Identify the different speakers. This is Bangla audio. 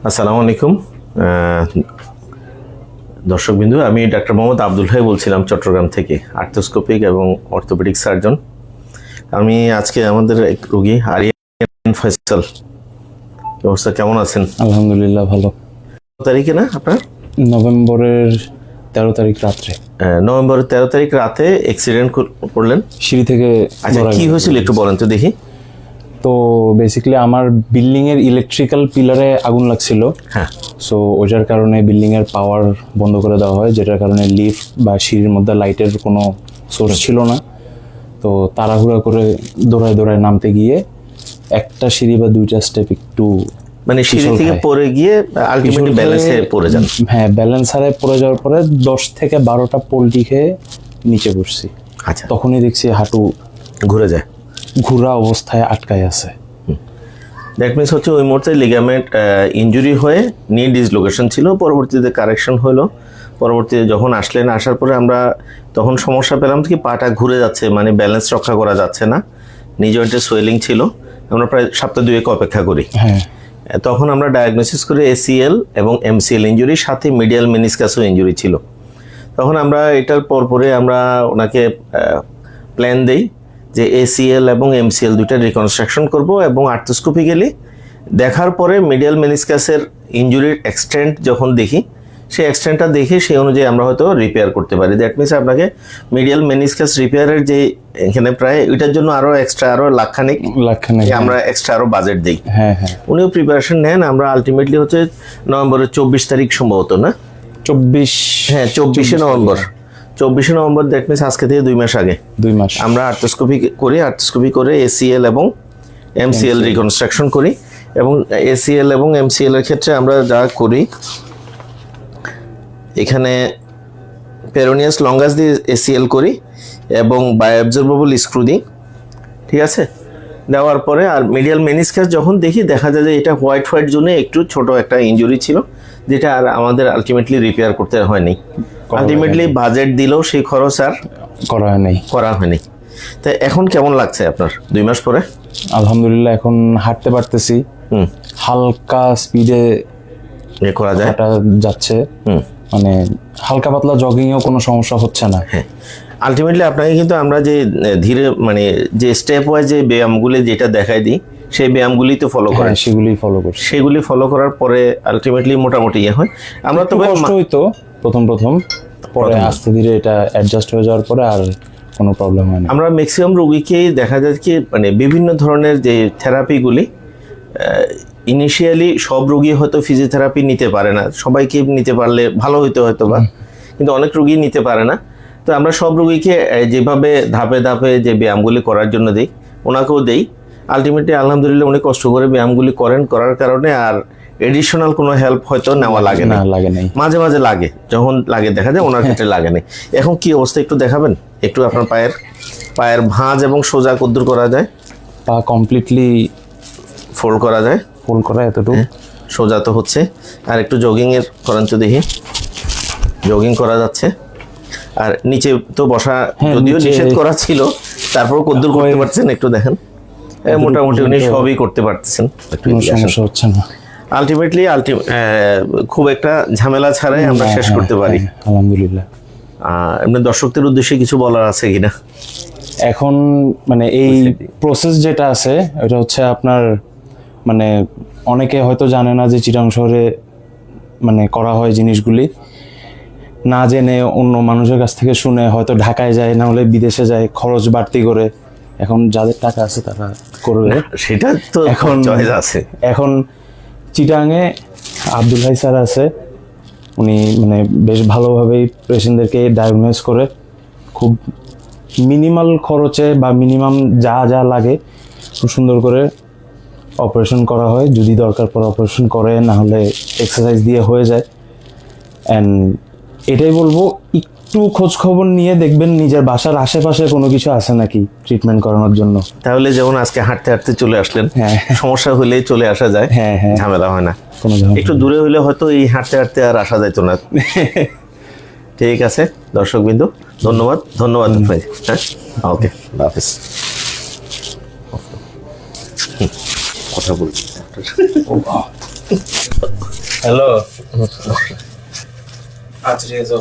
Speaker 1: আসসালামু আলাইকুম দর্শকবিন্দু, আমি ডাক্তার মোহাম্মদ আব্দুল হাই বলছিলাম চট্টগ্রাম থেকে, আর্থোস্কোপিক এবং অর্থোপেডিক সার্জন। আমি আজকে আমাদের এক রোগী আরিয়ান ফয়সাল, অবস্থা কেমন আছেন?
Speaker 2: আলহামদুলিল্লাহ ভালো।
Speaker 1: তারিখে না আপনার
Speaker 2: নভেম্বরের 13 তারিখ রাত্রে।
Speaker 1: নভেম্বরের 13 তারিখ রাতে অ্যাক্সিডেন্ট করলেন
Speaker 2: সিঁড়ি থেকে।
Speaker 1: আচ্ছা, কি হয়েছিল একটু বলেন তো দেখি।
Speaker 2: তো বেসিক্যালি আমার বিল্ডিং এর ইলেকট্রিক্যাল পিলারে আগুন লাগছিল।
Speaker 1: হ্যাঁ।
Speaker 2: সো ওইটার কারণে বিল্ডিং এর পাওয়ার বন্ধ করে দেওয়া হয়, যেটার কারণে লিফট বা সিঁড়ির মধ্যে লাইটের কোনো সোর্স ছিল না। তো তাড়াহুড়া করে দৌড়ায় নামতে গিয়ে একটা সিঁড়ি বা দুইটা স্টেপ একটু
Speaker 1: মানে সিঁড়ি থেকে পড়ে গিয়ে আলটিমেটলি ব্যালেন্সে পড়ে যান।
Speaker 2: হ্যাঁ, ব্যালেন্স হারায় পড়ে যাওয়ার পরে 10 থেকে 12টা পোল্টি খেয়ে নিচে পড়ছি।
Speaker 1: আচ্ছা,
Speaker 2: তখনই দেখছি হাঁটু
Speaker 1: ঘুরে যায়,
Speaker 2: ঘোরা অবস্থায় আটকায় আছে।
Speaker 1: দ্যাট মিনস হচ্ছে ওই মুহূর্তে লিগামেন্ট ইনজুরি হয়ে নি ডিসলোকেশন ছিল, পরবর্তীতে কারেকশন হলো। পরবর্তীতে যখন আসার পরে আমরা তখন সমস্যা পেলাম কি পাটা ঘুরে যাচ্ছে, মানে ব্যালেন্স রক্ষা করা যাচ্ছে না, নি জয়েন্টে সোয়েলিং ছিল। আমরা প্রায় সপ্তাহ 2 অপেক্ষা করি।
Speaker 2: হ্যাঁ,
Speaker 1: তখন আমরা ডায়াগনোসিস করে ACL এবং MCL ইনজুরি, সাথে মিডিয়াল মেনিসকাসও ইনজুরি ছিল। তখন আমরা এটার পরে আমরা ওনাকে প্ল্যান দেই যে ACL এবং MCL দুইটা রিকনস্ট্রাকশন করব, এবং আর্থোস্কোপিক্যালি দেখার পরে মিডিয়াল মেনিসকাসের ইনজুরির এক্সটেন্ট যখন দেখি, সেই এক্সটেন্টটা দেখে সেই অনুযায়ী আমরা হয়তো রিপেয়ার করতে পারি। দ্যাট মিনস আপনাকে মিডিয়াল মেনিসকাস রিপেয়ারের যে এখানে প্রায় ওইটার জন্য আরো লাখখানেক আমরা এক্সট্রা আরো বাজেট দিই।
Speaker 2: হ্যাঁ হ্যাঁ,
Speaker 1: উনিও প্রিপারেশন নেন। আমরা আলটিমেটলি হচ্ছে নভেম্বরের 24 তারিখ সম্ভবত, না
Speaker 2: 24?
Speaker 1: হ্যাঁ, 24শে নভেম্বর। দ্যাট মিনস আজকে থেকে 2 মাস আগে
Speaker 2: 2 মাস
Speaker 1: আমরা আর্থোস্কোপি করে ACL এবং MCL রিকনস্ট্রাকশন করি। এবং ACL এবং MCL এর ক্ষেত্রে আমরা যা করি, এখানে পেরোনিয়াস লঙ্গাস দিয়ে ACL করি এবং বায়োঅবজর্বেবল স্ক্রু দিই, ঠিক আছে। দেওয়ার পরে আর মিডিয়াল মেনিসকাস যখন দেখি, দেখা যায় যে এটা হোয়াইট জোনে একটু ছোট একটা ইনজুরি ছিল, যেটা আর আমাদের আলটিমেটলি রিপেয়ার করতে হয়নি। আলটিমেটলি বাজেট দিলেও সেই খরচ আর করা হয়নি। তাই এখন কেমন লাগছে আপনার 2 মাস পরে?
Speaker 2: আলহামদুলিল্লাহ, এখন হাঁটতে পারতেছি। হালকা স্পিডে
Speaker 1: করা যায়,
Speaker 2: যাচ্ছে। মানে হালকা পাতলা জগিংয়েও কোনো সমস্যা হচ্ছে না।
Speaker 1: হ্যাঁ, আলটিমেটলি আপনাকে কিন্তু আমরা যে ধীরে মানে যে স্টেপ ওয়াইজ যে ব্যায়ামগুলি যেটা দেখাই দিই, সেই ব্যায়ামগুলি তো ফলো করেন। সেগুলি ফলো করার পরে আলটিমেটলি মোটামুটি হয়। আমরা তো
Speaker 2: কষ্ট হইতো প্রথম পরে আস্তে ধীরে এটা অ্যাডজাস্ট হয়ে যাওয়ার পরে আর কোনো প্রবলেম হয় না।
Speaker 1: আমরা ম্যাক্সিমাম রোগীকেই দেখা যায় কি, মানে বিভিন্ন ধরনের যে থেরাপিগুলি ইনিশিয়ালি সব রোগী হয়তো ফিজিওথেরাপি নিতে পারে না, সবাইকে নিতে পারলে ভালো হইতো হয়তো বা, কিন্তু অনেক রোগী নিতে পারে না। তো আমরা সব রোগীকে যেভাবে ধাপে ধাপে যে ব্যায়ামগুলি করার জন্য দিই, ওনাকেও দেই। আলটিমেটলি আলহামদুলিল্লাহ উনি কষ্ট করে ব্যায়ামগুলি করার কারণে আর এডিশনাল কোনো হেল্প হয়তো নেওয়া লাগে না। মাঝে মাঝে লাগে, যখন লাগে দেখা যায়, ওনার ক্ষেত্রে লাগে না। এখন কি অবস্থা একটু দেখাবেন? একটু আপনার পায়ের ভাঁজ এবং সোজা কদ্দুর করা যায়?
Speaker 2: পা কমপ্লিটলি
Speaker 1: ফোল্ড করা যায়,
Speaker 2: এতটুকু
Speaker 1: সোজা তো হচ্ছে। আর একটু জগিংয়ের করেন তো দেখি। জগিং করা যাচ্ছে। আর নিচে তো বসা যদিও নিষেধ করা ছিল, তারপর কদ্দুর করতে পারছেন একটু দেখেন। মোটামুটি উনি সবই করতে পারতেছেন,
Speaker 2: সমস্যা হচ্ছে না।
Speaker 1: আলটিমেটলি খুব একটা ঝামেলা ছাড়াই আমরা শেষ করতে পারি,
Speaker 2: আলহামদুলিল্লাহ।
Speaker 1: এমনি দর্শকদের উদ্দেশ্যে কিছু বলার আছে কিনা?
Speaker 2: এখন মানে এই প্রসেস যেটা আছে, এটা হচ্ছে আপনার মানে অনেকে হয়তো জানে না যে চিটাং শহরে মানে করা হয় জিনিসগুলি, না জেনে অন্য মানুষের কাছ থেকে শুনে হয়তো ঢাকায় যায়, না হলে বিদেশে যায়, খরচ বাড়তি করে। এখন যাদের টাকা আছে তারা করবে,
Speaker 1: সেটা তো এখন চয়েস আছে।
Speaker 2: এখন চিটাংয়ে আব্দুল হাই স্যার আছে, উনি মানে বেশ ভালোভাবেই পেশেন্টদেরকে ডায়াগনোজ করে খুব মিনিমাল খরচে বা মিনিমাম যা লাগে খুব সুন্দর করে অপারেশন করা হয়। যদি দরকার পড়ে অপারেশন করে, না হলে এক্সারসাইজ দিয়ে হয়ে যায়। অ্যান্ড এটাই বলবো, একটু খোঁজ খবর নিয়ে দেখবেন নিজের বাসার আশেপাশে কোনো কিছু আছে নাকি ট্রিটমেন্ট করানোর জন্য।
Speaker 1: তাহলে যেমন আজকে হাঁটতে চলে আসলেন, সমস্যা হলেই চলে আসা যায়, ঝামেলা হয় না। একটু দূরে হলে হয়তো এই হাঁটতে আর আসা যাইতো না। ঠিক আছে দর্শকবৃন্দ, ধন্যবাদ ভাই। হ্যাঁ, ওকে, হাফেজ। কথা বলছি।
Speaker 2: হ্যালো আচ্ছা ঠিক আছে